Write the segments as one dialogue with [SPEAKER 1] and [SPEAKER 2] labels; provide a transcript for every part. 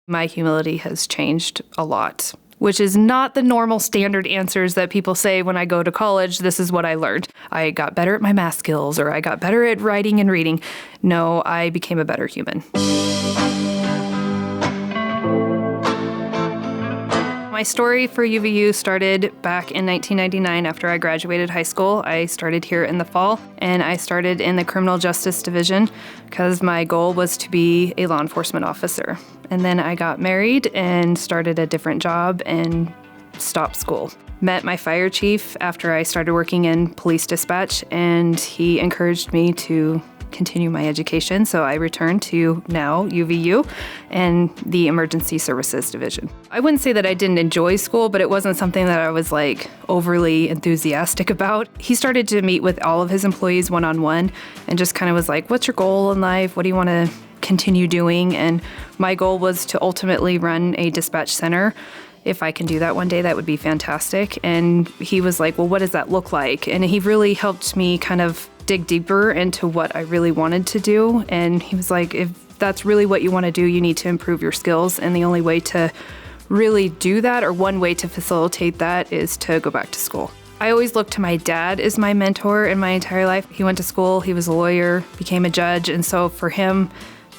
[SPEAKER 1] My humility has changed a lot, which is not the normal standard answers that people say when I go to college. This is what I learned. I got better at my math skills, or I got better at writing and reading. No, I became a better human. My story for UVU started back in 1999 after I graduated high school. I started here in the fall, and I started in the criminal justice division because my goal was to be a law enforcement officer. And then I got married and started a different job and stopped school. Met my fire chief after I started working in police dispatch, and he encouraged me to continue my education, so I returned to now UVU and the emergency services division. I wouldn't say that I didn't enjoy school, but it wasn't something that I was like overly enthusiastic about. He started to meet with all of his employees one-on-one and just kind of was like, what's your goal in life? What do you want to continue doing? And my goal was to ultimately run a dispatch center. If I can do that one day, that would be fantastic. And he was like, well, what does that look like? And he really helped me kind of dig deeper into what I really wanted to do. And he was like, if that's really what you want to do, you need to improve your skills. And the only way to really do that, or one way to facilitate that, is to go back to school. I always looked to my dad as my mentor in my entire life. He went to school, he was a lawyer, became a judge. And so for him,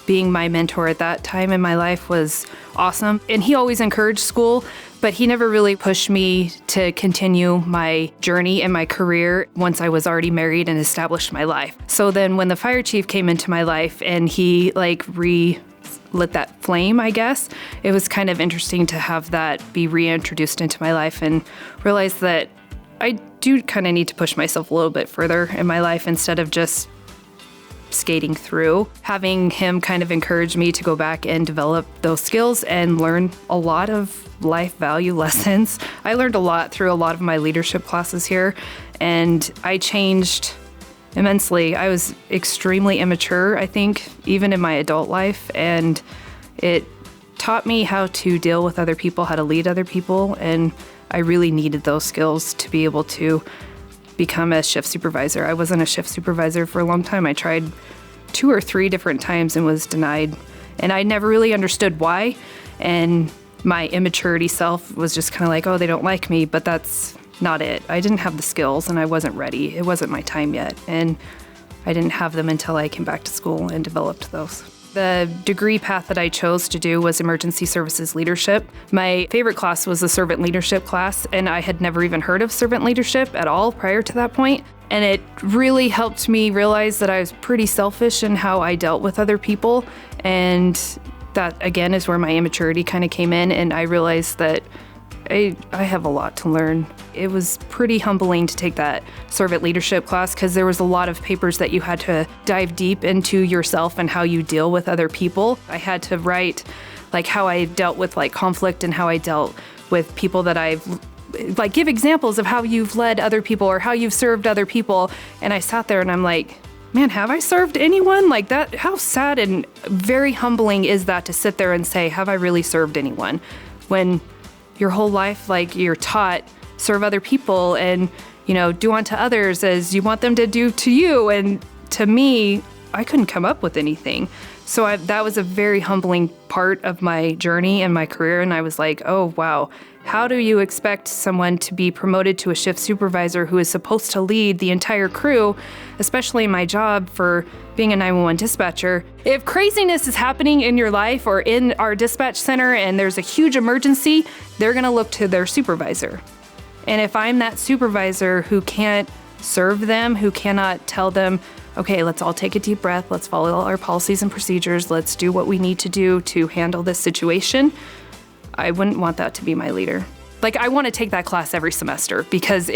[SPEAKER 1] being my mentor at that time in my life was awesome. And he always encouraged school, but he never really pushed me to continue my journey in my career once I was already married and established my life. So then when the fire chief came into my life and he lit that flame, I guess, it was kind of interesting to have that be reintroduced into my life and realize that I do kind of need to push myself a little bit further in my life instead of just skating through. Having him kind of encourage me to go back and develop those skills and learn a lot of life value lessons. I learned a lot through a lot of my leadership classes here, and I changed immensely. I was extremely immature, I think, even in my adult life, and it taught me how to deal with other people, how to lead other people, and I really needed those skills to be able to become a shift supervisor. I wasn't a shift supervisor for a long time. I tried 2 or 3 different times and was denied. And I never really understood why. And my immaturity self was just kind of like, oh, they don't like me, but that's not it. I didn't have the skills and I wasn't ready. It wasn't my time yet. And I didn't have them until I came back to school and developed those. The degree path that I chose to do was emergency services leadership. My favorite class was the servant leadership class, and I had never even heard of servant leadership at all prior to that point. And it really helped me realize that I was pretty selfish in how I dealt with other people. And that, again, is where my immaturity kind of came in, and I realized that I have a lot to learn. It was pretty humbling to take that servant leadership class because there was a lot of papers that you had to dive deep into yourself and how you deal with other people. I had to write like how I dealt with like conflict and how I dealt with people that give examples of how you've led other people or how you've served other people. And I sat there and I'm like, man, have I served anyone? Like that, how sad and very humbling is that to sit there and say, have I really served anyone? When your whole life, like you're taught, serve other people and, do unto others as you want them to do to you. And to me, I couldn't come up with anything. So that was a very humbling part of my journey and my career. And I was like, oh, wow, how do you expect someone to be promoted to a shift supervisor who is supposed to lead the entire crew, especially my job for being a 911 dispatcher? If craziness is happening in your life or in our dispatch center and there's a huge emergency, they're going to look to their supervisor. And if I'm that supervisor who can't serve them, who cannot tell them, okay, let's all take a deep breath, let's follow our policies and procedures, let's do what we need to do to handle this situation, I wouldn't want that to be my leader. Like, I want to take that class every semester because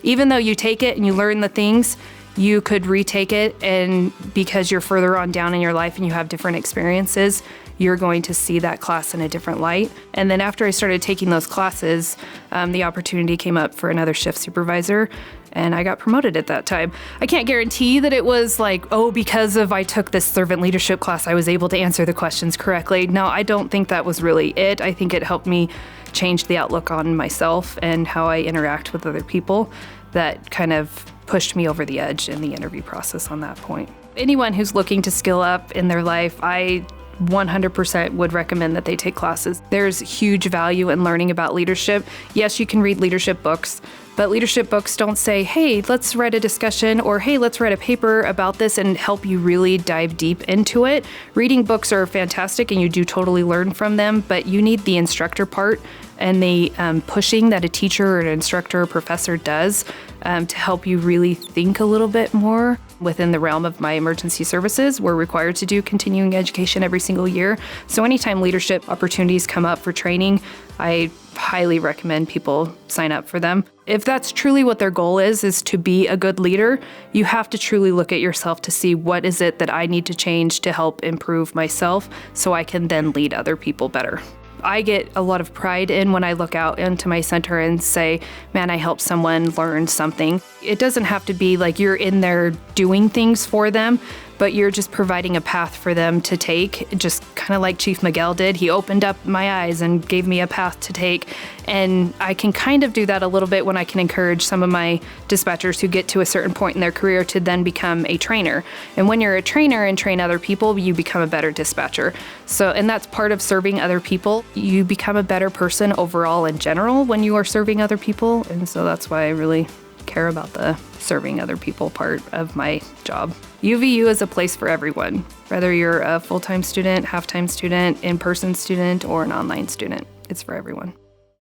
[SPEAKER 1] even though you take it and you learn the things, you could retake it, and because you're further on down in your life and you have different experiences, you're going to see that class in a different light. And then after I started taking those classes, the opportunity came up for another shift supervisor, and I got promoted at that time. I can't guarantee that it was like, oh, because I took this servant leadership class, I was able to answer the questions correctly. No, I don't think that was really it. I think it helped me change the outlook on myself and how I interact with other people. That kind of pushed me over the edge in the interview process on that point. Anyone who's looking to skill up in their life, I 100% would recommend that they take classes. There's huge value in learning about leadership. Yes, you can read leadership books, but leadership books don't say, hey, let's write a discussion, or hey, let's write a paper about this and help you really dive deep into it. Reading books are fantastic and you do totally learn from them, but you need the instructor part and the pushing that a teacher or an instructor or professor does to help you really think a little bit more. Within the realm of my emergency services, we're required to do continuing education every single year. So anytime leadership opportunities come up for training, I highly recommend people sign up for them. If that's truly what their goal is to be a good leader, you have to truly look at yourself to see what is it that I need to change to help improve myself so I can then lead other people better. I get a lot of pride in when I look out into my center and say, man, I helped someone learn something. It doesn't have to be like you're in there doing things for them, but you're just providing a path for them to take, just kind of like Chief Miguel did. He opened up my eyes and gave me a path to take. And I can kind of do that a little bit when I can encourage some of my dispatchers who get to a certain point in their career to then become a trainer. And when you're a trainer and train other people, you become a better dispatcher. And that's part of serving other people. You become a better person overall in general when you are serving other people. And so that's why I really care about the serving other people part of my job. UVU is a place for everyone, whether you're a full-time student, half-time student, in-person student, or an online student. It's for everyone.